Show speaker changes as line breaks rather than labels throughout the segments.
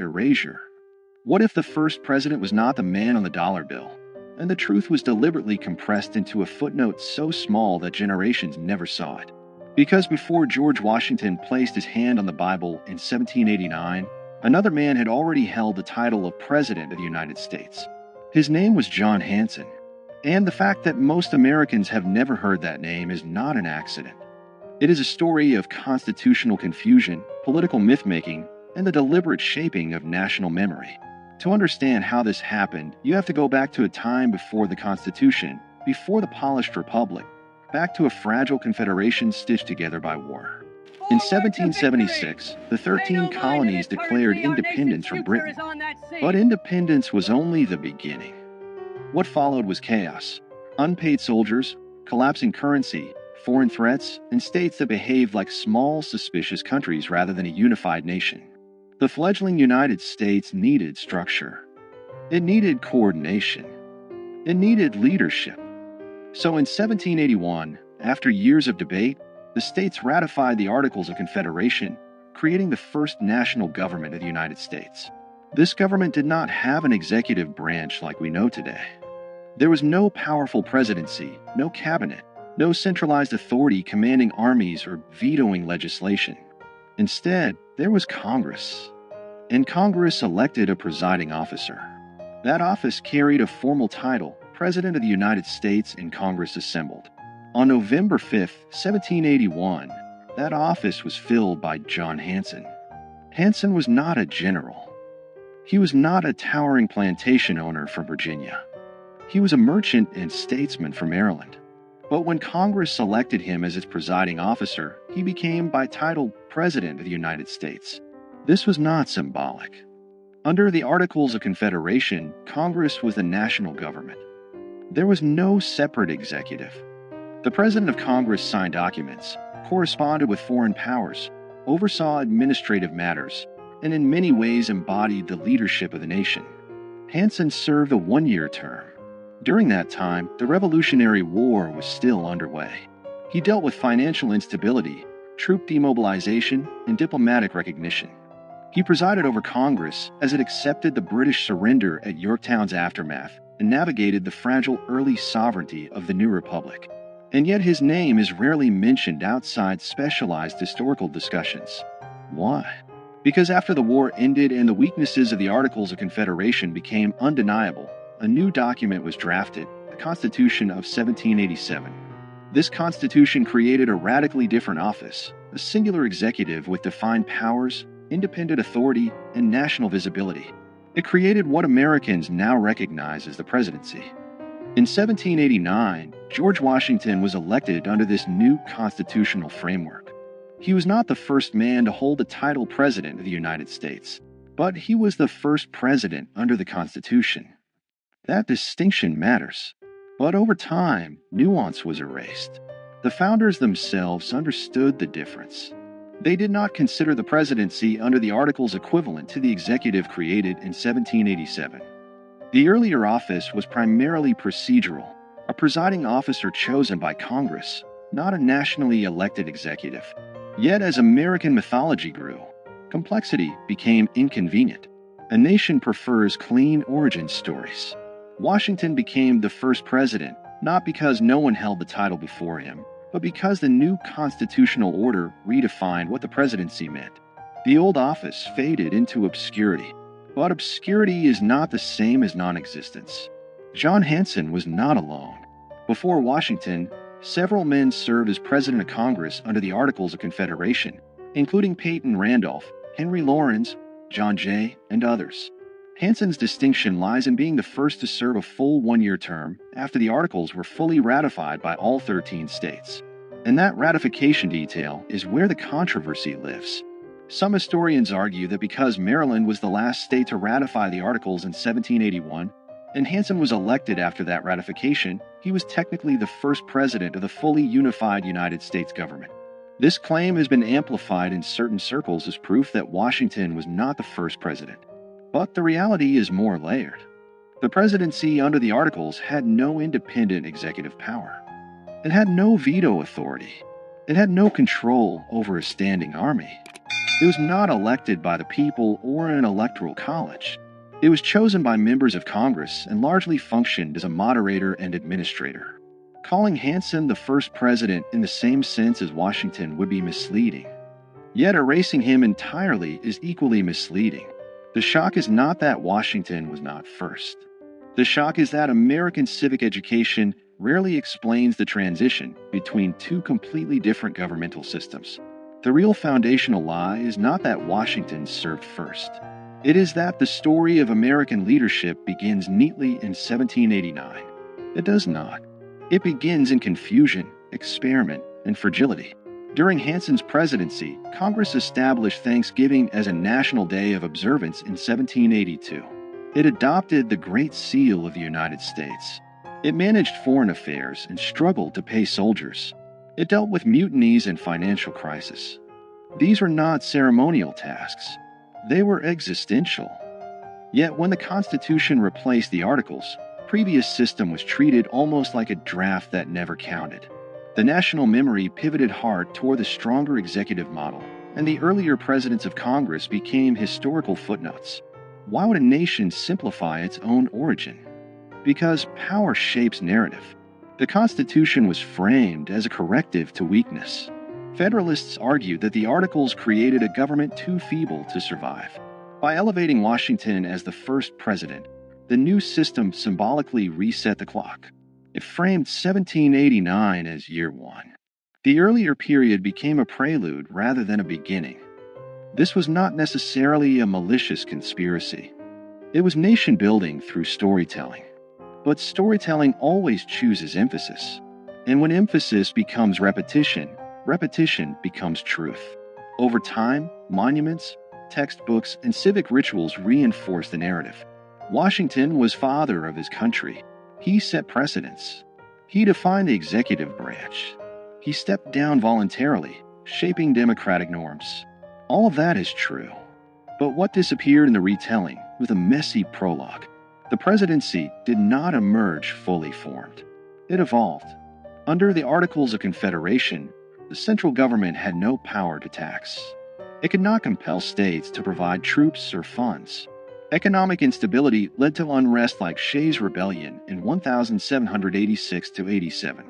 erasure. What if the first president was not the man on the dollar bill, and the truth was deliberately compressed into a footnote so small that generations never saw it? Because before George Washington placed his hand on the Bible in 1789, another man had already held the title of President of the United States. His name was John Hanson, and the fact that most Americans have never heard that name is not an accident. It is a story of constitutional confusion, political myth-making, and the deliberate shaping of national memory. To understand how this happened, you have to go back to a time before the Constitution, before the polished republic, back to a fragile confederation stitched together by war. In 1776, the 13 colonies declared independence from Britain, but independence was only the beginning. What followed was chaos: unpaid soldiers, collapsing currency, foreign threats, and states that behaved like small, suspicious countries rather than a unified nation. The fledgling United States needed structure. It needed coordination. It needed leadership. So in 1781, after years of debate, the states ratified the Articles of Confederation, creating the first national government of the United States. This government did not have an executive branch like we know today. There was no powerful presidency, no cabinet, no centralized authority commanding armies or vetoing legislation. Instead, there was Congress. And Congress elected a presiding officer. That office carried a formal title, President of the United States, and Congress assembled. On November 5, 1781, that office was filled by John Hanson. Hanson was not a general. He was not a towering plantation owner from Virginia. He was a merchant and statesman from Maryland. But when Congress selected him as its presiding officer, he became by title President of the United States. This was not symbolic. Under the Articles of Confederation, Congress was the national government. There was no separate executive. The President of Congress signed documents, corresponded with foreign powers, oversaw administrative matters, and in many ways embodied the leadership of the nation. Hanson served a one-year term. During that time, the Revolutionary War was still underway. He dealt with financial instability, troop demobilization, and diplomatic recognition. He presided over Congress as it accepted the British surrender at Yorktown's aftermath and navigated the fragile early sovereignty of the new republic. And yet his name is rarely mentioned outside specialized historical discussions. Why? Because after the war ended and the weaknesses of the Articles of Confederation became undeniable, a new document was drafted, the Constitution of 1787. This Constitution created a radically different office, a singular executive with defined powers, independent authority, and national visibility. It created what Americans now recognize as the presidency. In 1789, George Washington was elected under this new constitutional framework. He was not the first man to hold the title President of the United States, but he was the first president under the Constitution. That distinction matters. But over time, nuance was erased. The founders themselves understood the difference. They did not consider the presidency under the Articles equivalent to the executive created in 1787. The earlier office was primarily procedural, a presiding officer chosen by Congress, not a nationally elected executive. Yet as American mythology grew, complexity became inconvenient. A nation prefers clean origin stories. Washington became the first president, not because no one held the title before him, but because the new constitutional order redefined what the presidency meant. The old office faded into obscurity, but obscurity is not the same as non-existence. John Hanson was not alone. Before Washington, several men served as President of Congress under the Articles of Confederation, including Peyton Randolph, Henry Laurens, John Jay, and others. Hanson's distinction lies in being the first to serve a full one-year term after the Articles were fully ratified by all 13 states. And that ratification detail is where the controversy lives. Some historians argue that because Maryland was the last state to ratify the Articles in 1781, and Hanson was elected after that ratification, he was technically the first president of the fully unified United States government. This claim has been amplified in certain circles as proof that Washington was not the first president. But the reality is more layered. The presidency under the Articles had no independent executive power. It had no veto authority. It had no control over a standing army. It was not elected by the people or an electoral college. It was chosen by members of Congress and largely functioned as a moderator and administrator. Calling Hanson the first president in the same sense as Washington would be misleading. Yet erasing him entirely is equally misleading. The shock is not that Washington was not first. The shock is that American civic education rarely explains the transition between two completely different governmental systems. The real foundational lie is not that Washington served first. It is that the story of American leadership begins neatly in 1789. It does not. It begins in confusion, experiment, and fragility. During Hanson's presidency, Congress established Thanksgiving as a national day of observance in 1782. It adopted the Great Seal of the United States. It managed foreign affairs and struggled to pay soldiers. It dealt with mutinies and financial crisis. These were not ceremonial tasks. They were existential. Yet when the Constitution replaced the Articles, the previous system was treated almost like a draft that never counted. The national memory pivoted hard toward the stronger executive model, and the earlier presidents of Congress became historical footnotes. Why would a nation simplify its own origin? Because power shapes narrative. The Constitution was framed as a corrective to weakness. Federalists argued that the Articles created a government too feeble to survive. By elevating Washington as the first president, the new system symbolically reset the clock. It framed 1789 as year one. The earlier period became a prelude rather than a beginning. This was not necessarily a malicious conspiracy. It was nation-building through storytelling. But storytelling always chooses emphasis. And when emphasis becomes repetition, repetition becomes truth. Over time, monuments, textbooks, and civic rituals reinforce the narrative. Washington was father of his country. He set precedents. He defined the executive branch. He stepped down voluntarily, shaping democratic norms. All of that is true. But what disappeared in the retelling was a messy prologue. The presidency did not emerge fully formed. It evolved. Under the Articles of Confederation, the central government had no power to tax. It could not compel states to provide troops or funds. Economic instability led to unrest like Shays' Rebellion in 1786–87.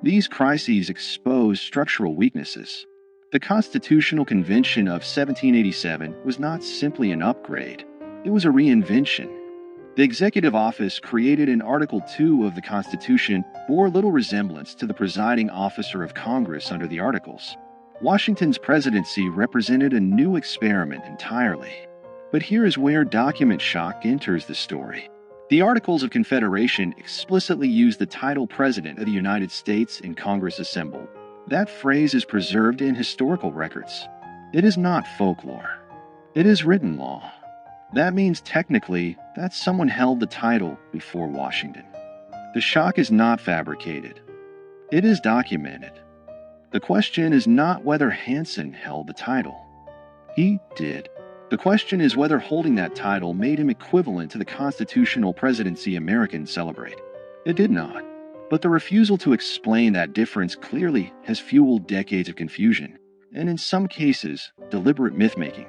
These crises exposed structural weaknesses. The Constitutional Convention of 1787 was not simply an upgrade, it was a reinvention. The executive office created in Article II of the Constitution bore little resemblance to the presiding officer of Congress under the Articles. Washington's presidency represented a new experiment entirely. But here is where document shock enters the story. The Articles of Confederation explicitly use the title President of the United States in Congress assembled. That phrase is preserved in historical records. It is not folklore. It is written law. That means technically that someone held the title before Washington. The shock is not fabricated. It is documented. The question is not whether Hanson held the title. He did. The question is whether holding that title made him equivalent to the constitutional presidency Americans celebrate. It did not. But the refusal to explain that difference clearly has fueled decades of confusion, and in some cases, deliberate myth-making.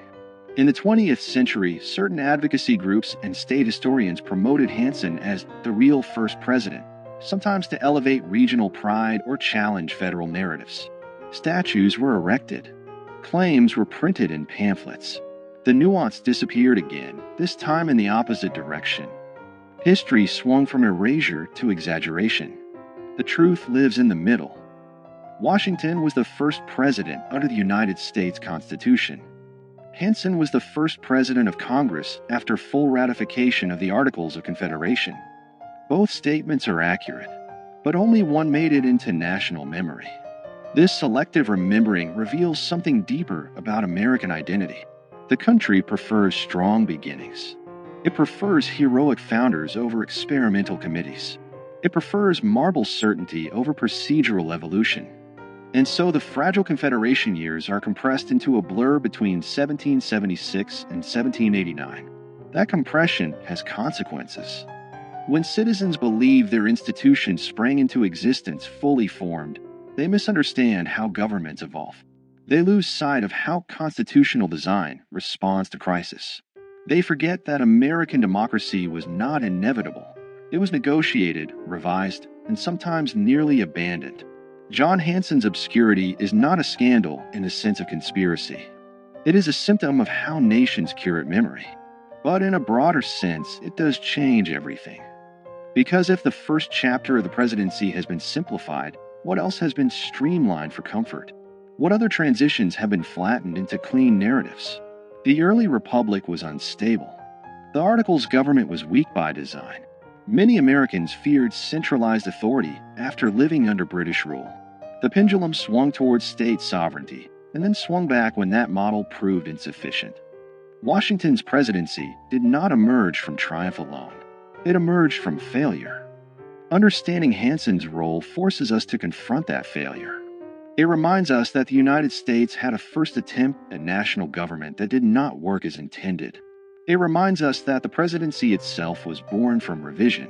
In the 20th century, certain advocacy groups and state historians promoted Hanson as the real first president, sometimes to elevate regional pride or challenge federal narratives. Statues were erected. Claims were printed in pamphlets. The nuance disappeared again, this time in the opposite direction. History swung from erasure to exaggeration. The truth lives in the middle. Washington was the first president under the United States Constitution. Hanson was the first president of Congress after full ratification of the Articles of Confederation. Both statements are accurate, but only one made it into national memory. This selective remembering reveals something deeper about American identity. The country prefers strong beginnings. It prefers heroic founders over experimental committees. It prefers marble certainty over procedural evolution. And so the fragile Confederation years are compressed into a blur between 1776 and 1789. That compression has consequences. When citizens believe their institutions sprang into existence fully formed, they misunderstand how governments evolve. They lose sight of how constitutional design responds to crisis. They forget that American democracy was not inevitable. It was negotiated, revised, and sometimes nearly abandoned. John Hanson's obscurity is not a scandal in the sense of conspiracy. It is a symptom of how nations curate memory. But in a broader sense, it does change everything. Because if the first chapter of the presidency has been simplified, what else has been streamlined for comfort? What other transitions have been flattened into clean narratives? The early republic was unstable. The Articles government was weak by design. Many Americans feared centralized authority after living under British rule. The pendulum swung towards state sovereignty, and then swung back when that model proved insufficient. Washington's presidency did not emerge from triumph alone. It emerged from failure. Understanding Hanson's role forces us to confront that failure. It reminds us that the United States had a first attempt at national government that did not work as intended. It reminds us that the presidency itself was born from revision.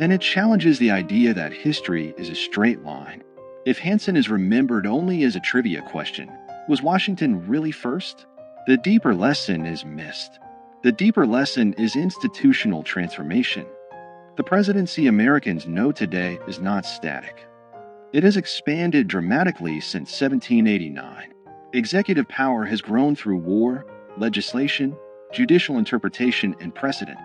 And it challenges the idea that history is a straight line. If Hanson is remembered only as a trivia question, was Washington really first? The deeper lesson is missed. The deeper lesson is institutional transformation. The presidency Americans know today is not static. It has expanded dramatically since 1789. Executive power has grown through war, legislation, judicial interpretation, and precedent.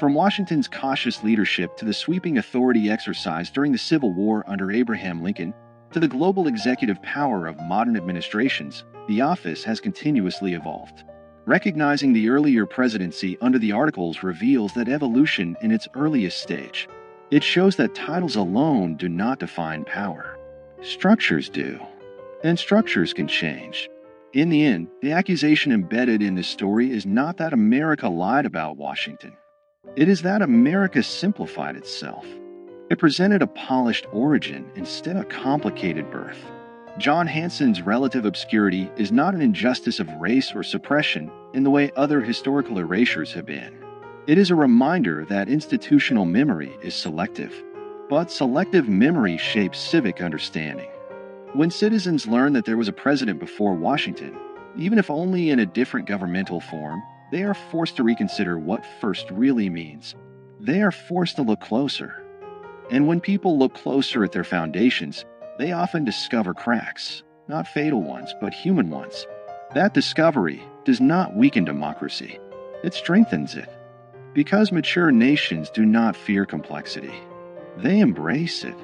From Washington's cautious leadership to the sweeping authority exercised during the Civil War under Abraham Lincoln, to the global executive power of modern administrations, the office has continuously evolved. Recognizing the earlier presidency under the Articles reveals that evolution in its earliest stage. It shows that titles alone do not define power. Structures do. And structures can change. In the end, the accusation embedded in this story is not that America lied about Washington. It is that America simplified itself. It presented a polished origin instead of a complicated birth. John Hanson's relative obscurity is not an injustice of race or suppression in the way other historical erasures have been. It is a reminder that institutional memory is selective, but selective memory shapes civic understanding. When citizens learn that there was a president before Washington, even if only in a different governmental form, they are forced to reconsider what first really means. They are forced to look closer. And when people look closer at their foundations, they often discover cracks, not fatal ones, but human ones. That discovery does not weaken democracy. It strengthens it. Because mature nations do not fear complexity. They embrace it.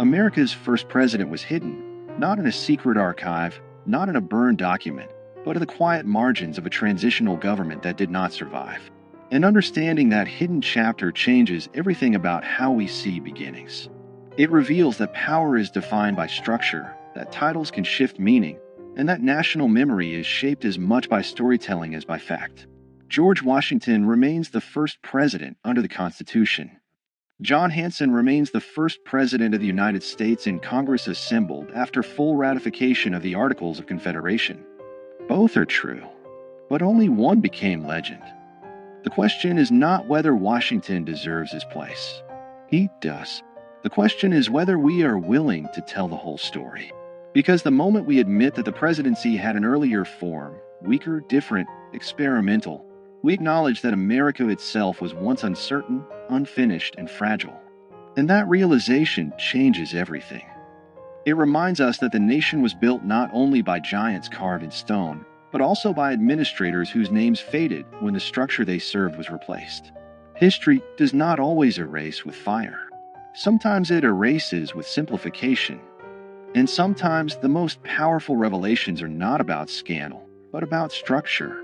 America's first president was hidden, not in a secret archive, not in a burned document, but in the quiet margins of a transitional government that did not survive. And understanding that hidden chapter changes everything about how we see beginnings. It reveals that power is defined by structure, that titles can shift meaning, and that national memory is shaped as much by storytelling as by fact. George Washington remains the first president under the Constitution. John Hanson remains the first president of the United States in Congress assembled after full ratification of the Articles of Confederation. Both are true, but only one became legend. The question is not whether Washington deserves his place. He does. The question is whether we are willing to tell the whole story. Because the moment we admit that the presidency had an earlier form, weaker, different, experimental, we acknowledge that America itself was once uncertain, unfinished, and fragile. And that realization changes everything. It reminds us that the nation was built not only by giants carved in stone, but also by administrators whose names faded when the structure they served was replaced. History does not always erase with fire. Sometimes it erases with simplification. And sometimes the most powerful revelations are not about scandal, but about structure.